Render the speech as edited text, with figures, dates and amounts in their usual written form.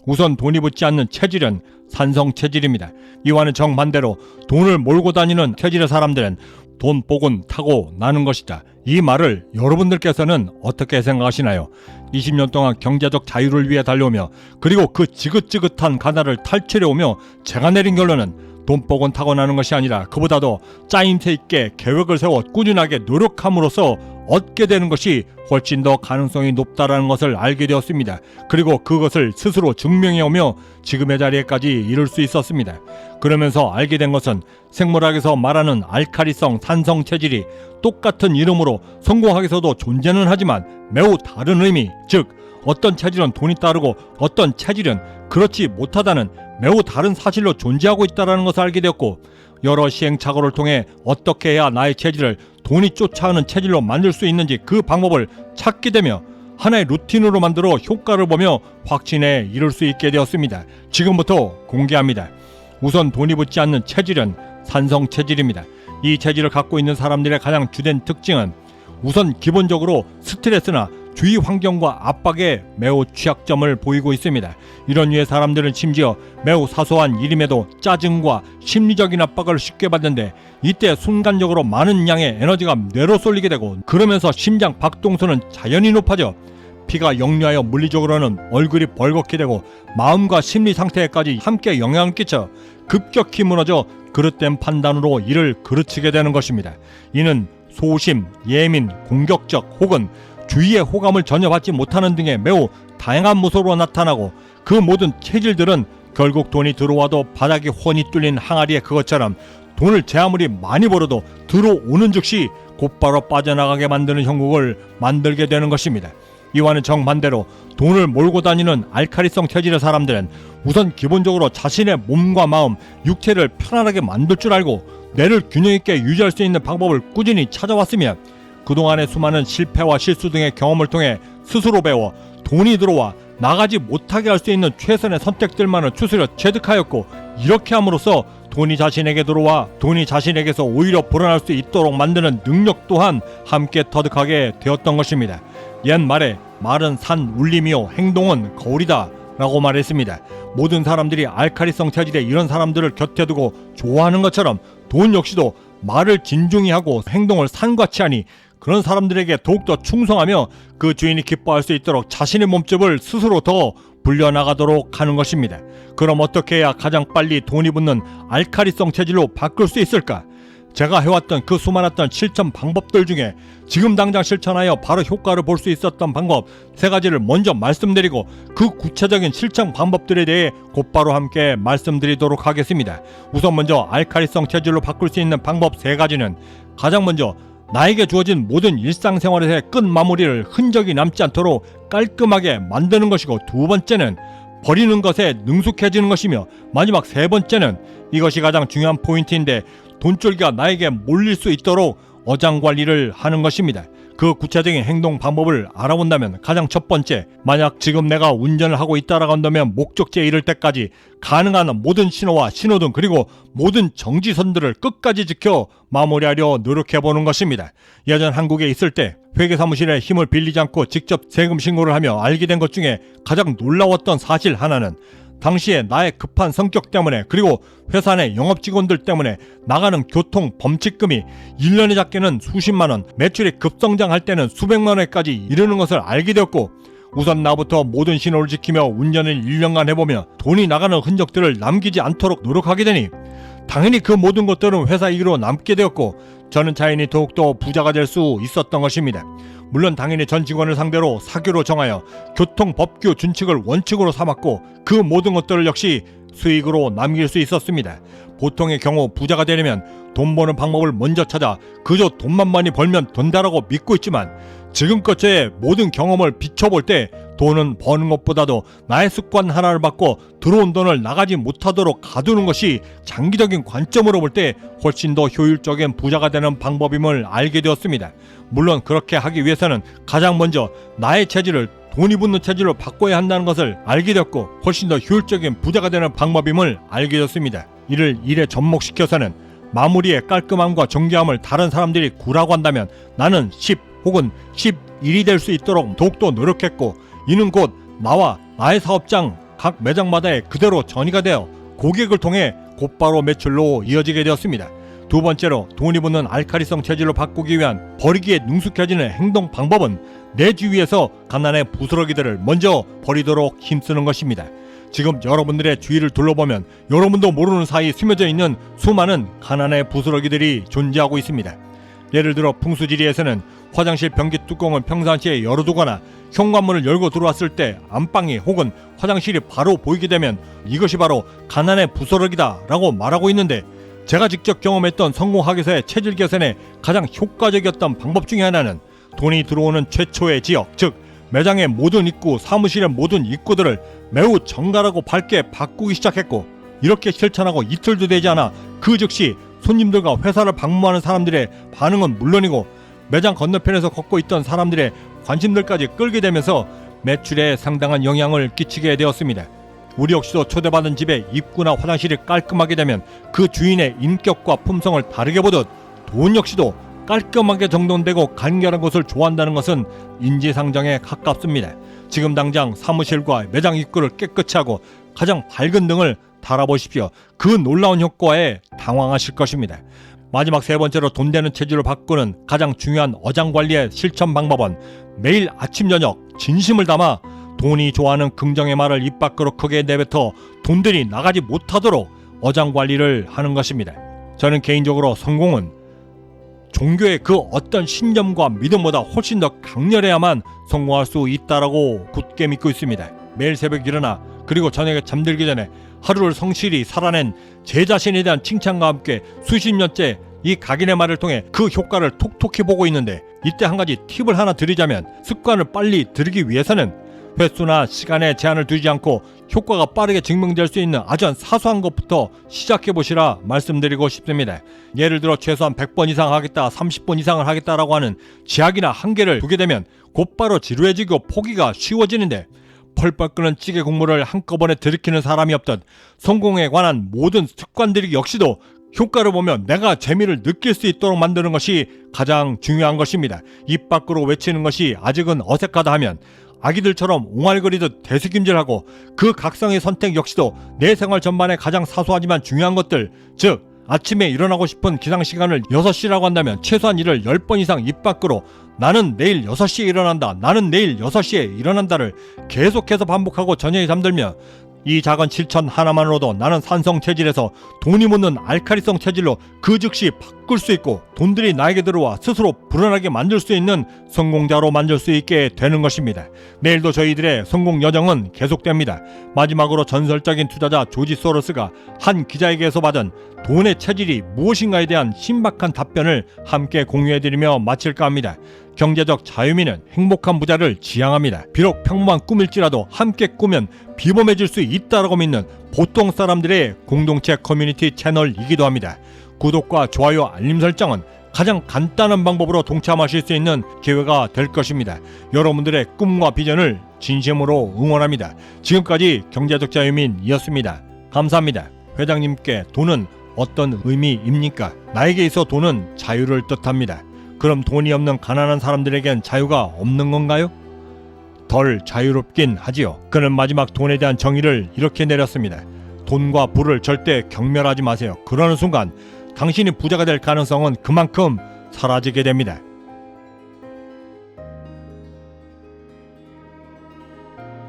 우선 돈이 붙지 않는 체질은 산성 체질입니다. 이와는 정반대로 돈을 몰고 다니는 체질의 사람들은 돈 복은 타고 나는 것이다. 이 말을 여러분들께서는 어떻게 생각하시나요? 20년 동안 경제적 자유를 위해 달려오며 그리고 그 지긋지긋한 가난을 탈출해오며 제가 내린 결론은 돈복은 타고나는 것이 아니라 그보다도 짜임새 있게 계획을 세워 꾸준하게 노력함으로써 얻게 되는 것이 훨씬 더 가능성이 높다라는 것을 알게 되었습니다. 그리고 그것을 스스로 증명해오며 지금의 자리에까지 이를 수 있었습니다. 그러면서 알게 된 것은 생물학에서 말하는 알칼리성 산성 체질이 똑같은 이름으로 성공학에서도 존재는 하지만 매우 다른 의미, 즉 어떤 체질은 돈이 따르고 어떤 체질은 그렇지 못하다는 매우 다른 사실로 존재하고 있다는 것을 알게 되었고, 여러 시행착오를 통해 어떻게 해야 나의 체질을 돈이 쫓아오는 체질로 만들 수 있는지 그 방법을 찾게 되며 하나의 루틴으로 만들어 효과를 보며 확신에 이를 수 있게 되었습니다. 지금부터 공개합니다. 우선 돈이 붙지 않는 체질은 산성 체질입니다. 이 체질을 갖고 있는 사람들의 가장 주된 특징은 우선 기본적으로 스트레스나 주위 환경과 압박에 매우 취약점을 보이고 있습니다. 이런 류의 사람들은 심지어 매우 사소한 일임에도 짜증과 심리적인 압박을 쉽게 받는데 이때 순간적으로 많은 양의 에너지가 뇌로 쏠리게 되고 그러면서 심장 박동수는 자연히 높아져 피가 역류하여 물리적으로는 얼굴이 벌겋게 되고 마음과 심리 상태에까지 함께 영향을 끼쳐 급격히 무너져 그릇된 판단으로 이를 그르치게 되는 것입니다. 이는 소심, 예민, 공격적 혹은 주위의 호감을 전혀 받지 못하는 등의 매우 다양한 모습으로 나타나고 그 모든 체질들은 결국 돈이 들어와도 바닥이 훤히 뚫린 항아리의 그것처럼 돈을 제 아무리 많이 벌어도 들어오는 즉시 곧바로 빠져나가게 만드는 형국을 만들게 되는 것입니다. 이와는 정반대로 돈을 몰고 다니는 알칼리성 체질의 사람들은 우선 기본적으로 자신의 몸과 마음, 육체를 편안하게 만들 줄 알고 뇌를 균형 있게 유지할 수 있는 방법을 꾸준히 찾아왔으며 그동안의 수많은 실패와 실수 등의 경험을 통해 스스로 배워 돈이 들어와 나가지 못하게 할 수 있는 최선의 선택들만을 추스려 체득하였고, 이렇게 함으로써 돈이 자신에게 들어와 돈이 자신에게서 오히려 불어날 수 있도록 만드는 능력 또한 함께 터득하게 되었던 것입니다. 옛말에 말은 산 울림이요 행동은 거울이다 라고 말했습니다. 모든 사람들이 알칼리성 체질의 이런 사람들을 곁에 두고 좋아하는 것처럼 돈 역시도 말을 진중히 하고 행동을 산같이 하니 그런 사람들에게 더욱더 충성하며 그 주인이 기뻐할 수 있도록 자신의 몸집을 스스로 더 불려나가도록 하는 것입니다. 그럼 어떻게 해야 가장 빨리 돈이 붙는 알칼리성 체질로 바꿀 수 있을까? 제가 해왔던 그 수많았던 실천 방법들 중에 지금 당장 실천하여 바로 효과를 볼 수 있었던 방법 3가지를 먼저 말씀드리고 그 구체적인 실천 방법들에 대해 곧바로 함께 말씀드리도록 하겠습니다. 우선 먼저 알칼리성 체질로 바꿀 수 있는 방법 3가지는 가장 먼저 나에게 주어진 모든 일상생활에서의 끝 마무리를 흔적이 남지 않도록 깔끔하게 만드는 것이고, 두 번째는 버리는 것에 능숙해지는 것이며, 마지막 3번째는 이것이 가장 중요한 포인트인데 돈줄기가 나에게 몰릴 수 있도록 어장관리를 하는 것입니다. 그 구체적인 행동 방법을 알아본다면 가장 첫 번째, 만약 지금 내가 운전을 하고 있다라고 한다면 목적지에 이를 때까지 가능한 모든 신호와 신호등 그리고 모든 정지선들을 끝까지 지켜 마무리하려 노력해보는 것입니다. 예전 한국에 있을 때 회계사무실에 힘을 빌리지 않고 직접 세금 신고를 하며 알게 된 것 중에 가장 놀라웠던 사실 하나는 당시에 나의 급한 성격 때문에 그리고 회사 내 영업직원들 때문에 나가는 교통 범칙금이 1년에 작게는 수십만원, 매출이 급성장할 때는 수백만원까지 이르는 것을 알게 되었고, 우선 나부터 모든 신호를 지키며 운전을 1년간 해보며 돈이 나가는 흔적들을 남기지 않도록 노력하게 되니 당연히 그 모든 것들은 회사 이익으로 남게 되었고 저는 자연히 더욱더 부자가 될 수 있었던 것입니다. 물론 당연히 전 직원을 상대로 사규로 정하여 교통법규 준칙을 원칙으로 삼았고 그 모든 것들을 역시 수익으로 남길 수 있었습니다. 보통의 경우 부자가 되려면 돈 버는 방법을 먼저 찾아 그저 돈만 많이 벌면 된다라고 믿고 있지만 지금껏 저의 모든 경험을 비춰볼 때 돈은 버는 것보다도 나의 습관 하나를 바꿔 들어온 돈을 나가지 못하도록 가두는 것이 장기적인 관점으로 볼 때 훨씬 더 효율적인 부자가 되는 방법임을 알게 되었습니다. 물론 그렇게 하기 위해서는 가장 먼저 나의 체질을 돈이 붙는 체질로 바꿔야 한다는 것을 알게 되었고 훨씬 더 효율적인 부자가 되는 방법임을 알게 되었습니다. 이를 일에 접목시켜서는 마무리의 깔끔함과 정교함을 다른 사람들이 9라고 한다면 나는 10 혹은 11이 될 수 있도록 더욱더 노력했고, 이는 곧 나와 나의 사업장 각 매장마다에 그대로 전이가 되어 고객을 통해 곧바로 매출로 이어지게 되었습니다. 두 번째로 돈이 붙는 알칼리성 체질로 바꾸기 위한 버리기에 능숙해지는 행동 방법은 내 주위에서 가난의 부스러기들을 먼저 버리도록 힘쓰는 것입니다. 지금 여러분들의 주위를 둘러보면 여러분도 모르는 사이 스며져 있는 수많은 가난의 부스러기들이 존재하고 있습니다. 예를 들어 풍수지리에서는 화장실 변기 뚜껑을 평상시에 열어두거나 현관문을 열고 들어왔을 때 안방이 혹은 화장실이 바로 보이게 되면 이것이 바로 가난의 부스러기다 라고 말하고 있는데, 제가 직접 경험했던 성공학에서의 체질 개선에 가장 효과적이었던 방법 중에 하나는 돈이 들어오는 최초의 지역, 즉 매장의 모든 입구, 사무실의 모든 입구들을 매우 정갈하고 밝게 바꾸기 시작했고, 이렇게 실천하고 이틀도 되지 않아 그 즉시 손님들과 회사를 방문하는 사람들의 반응은 물론이고 매장 건너편에서 걷고 있던 사람들의 관심들까지 끌게 되면서 매출에 상당한 영향을 끼치게 되었습니다. 우리 역시도 초대받은 집의 입구나 화장실이 깔끔하게 되면 그 주인의 인격과 품성을 다르게 보듯 돈 역시도 깔끔하게 정돈되고 간결한 곳을 좋아한다는 것은 인지상정에 가깝습니다. 지금 당장 사무실과 매장 입구를 깨끗이 하고 가장 밝은 등을 달아보십시오. 그 놀라운 효과에 당황하실 것입니다. 마지막 세 번째로 돈 되는 체질로 바꾸는 가장 중요한 어장관리의 실천 방법은 매일 아침 저녁 진심을 담아 돈이 좋아하는 긍정의 말을 입 밖으로 크게 내뱉어 돈들이 나가지 못하도록 어장관리를 하는 것입니다. 저는 개인적으로 성공은 종교의 그 어떤 신념과 믿음보다 훨씬 더 강렬해야만 성공할 수 있다라고 굳게 믿고 있습니다. 매일 새벽 일어나 그리고 저녁에 잠들기 전에 하루를 성실히 살아낸 제 자신에 대한 칭찬과 함께 수십 년째 이 각인의 말을 통해 그 효과를 톡톡히 보고 있는데, 이때 한 가지 팁을 하나 드리자면 습관을 빨리 들이기 위해서는 횟수나 시간에 제한을 두지 않고 효과가 빠르게 증명될 수 있는 아주 사소한 것부터 시작해보시라 말씀드리고 싶습니다. 예를 들어 최소한 100번 이상 하겠다, 30번 이상을 하겠다라고 하는 제약이나 한계를 두게 되면 곧바로 지루해지고 포기가 쉬워지는데, 펄펄 끓는 찌개 국물을 한꺼번에 들이키는 사람이 없듯 성공에 관한 모든 습관들이 역시도 효과를 보면 내가 재미를 느낄 수 있도록 만드는 것이 가장 중요한 것입니다. 입 밖으로 외치는 것이 아직은 어색하다 하면 아기들처럼 옹알거리듯 대수김질하고 그 각성의 선택 역시도 내 생활 전반에 가장 사소하지만 중요한 것들, 즉 아침에 일어나고 싶은 기상시간을 6시라고 한다면 최소한 이를 10번 이상 입 밖으로 나는 내일 6시에 일어난다, 나는 내일 6시에 일어난다를 계속해서 반복하고 저녁에 잠들며 이 작은 실천 하나만으로도 나는 산성 체질에서 돈이 묻는 알칼리성 체질로 그 즉시 바꿀 수 있고 돈들이 나에게 들어와 스스로 불어나게 만들 수 있는 성공자로 만들 수 있게 되는 것입니다. 내일도 저희들의 성공 여정은 계속됩니다. 마지막으로 전설적인 투자자 조지 소로스가 한 기자에게서 받은 돈의 체질이 무엇인가에 대한 신박한 답변을 함께 공유해드리며 마칠까 합니다. 경제적 자유민은 행복한 부자를 지향합니다. 비록 평범한 꿈일지라도 함께 꾸면 비범해질 수 있다고 믿는 보통 사람들의 공동체 커뮤니티 채널이기도 합니다. 구독과 좋아요, 알림 설정은 가장 간단한 방법으로 동참하실 수 있는 기회가 될 것입니다. 여러분들의 꿈과 비전을 진심으로 응원합니다. 지금까지 경제적 자유민이었습니다. 감사합니다. 회장님께 돈은 어떤 의미입니까? 나에게 있어 돈은 자유를 뜻합니다. 그럼 돈이 없는 가난한 사람들에겐 자유가 없는 건가요? 덜 자유롭긴 하지요. 그는 마지막 돈에 대한 정의를 이렇게 내렸습니다. 돈과 부를 절대 경멸하지 마세요. 그러는 순간 당신이 부자가 될 가능성은 그만큼 사라지게 됩니다.